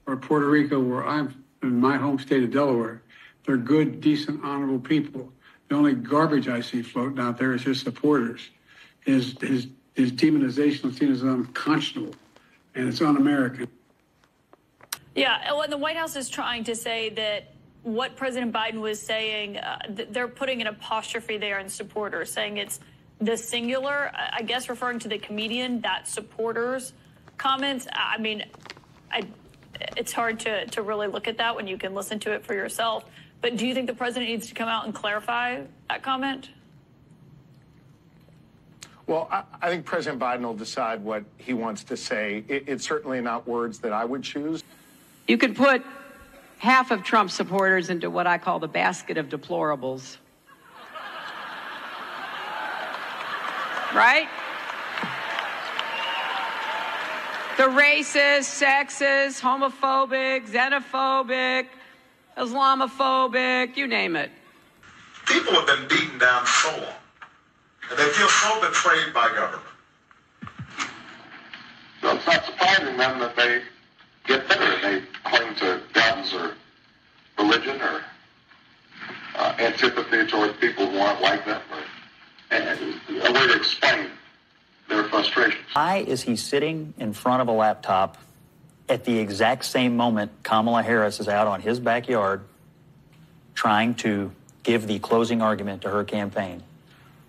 or Puerto Rico, where I'm in my home state of Delaware. They're good, decent, honorable people. The only garbage I see floating out there is his supporters. His demonization is seen as unconscionable, and it's un-American. Yeah, well, the White House is trying to say that what President Biden was saying, they're putting an apostrophe there in supporters, saying it's the singular, I guess referring to the comedian, that supporters comments. I mean, it's hard to really look at that when you can listen to it for yourself. But do you think the president needs to come out and clarify that comment? Well, I think President Biden will decide what he wants to say. It's certainly not words that I would choose. You can put half of Trump supporters into what I call the basket of deplorables. Right? The racist, sexist, homophobic, xenophobic, Islamophobic, you name it. People have been beaten down so long, and they feel so betrayed by government. So it's not surprising then that they get bitter and they cling to guns or religion or antipathy towards people who aren't like them, and a way to explain their frustrations. Why is he sitting in front of a laptop at the exact same moment Kamala Harris is out on his backyard trying to give the closing argument to her campaign?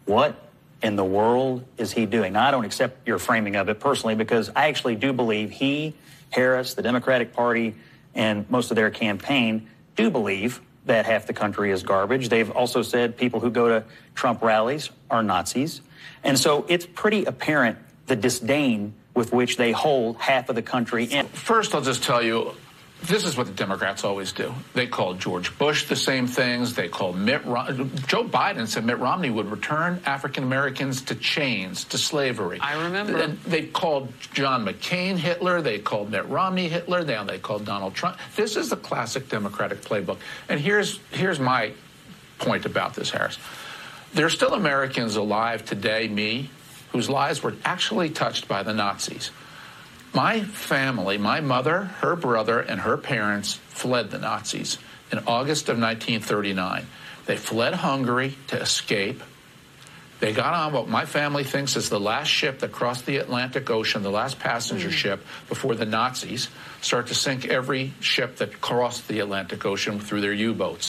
What in the world is he doing? Now, I don't accept your framing of it personally, because I actually do believe he, Harris, the Democratic Party, and most of their campaign do believe that half the country is garbage. They've also said people who go to Trump rallies are Nazis. And so it's pretty apparent the disdain with which they hold half of the country in. First, I'll just tell you, this is what the Democrats always do. They called George Bush the same things. They called Joe Biden said Mitt Romney would return African Americans to chains, to slavery. I remember. And they called John McCain Hitler. They called Mitt Romney Hitler. Now they called Donald Trump. This is the classic Democratic playbook. And here's my point about this, Harris. There's still Americans alive today, me, whose lives were actually touched by the Nazis. My family, my mother, her brother, and her parents fled the Nazis in August of 1939. They fled Hungary to escape. They got on what my family thinks is the last ship that crossed the Atlantic Ocean, the last passenger ship, before the Nazis start to sink every ship that crossed the Atlantic Ocean through their U-boats.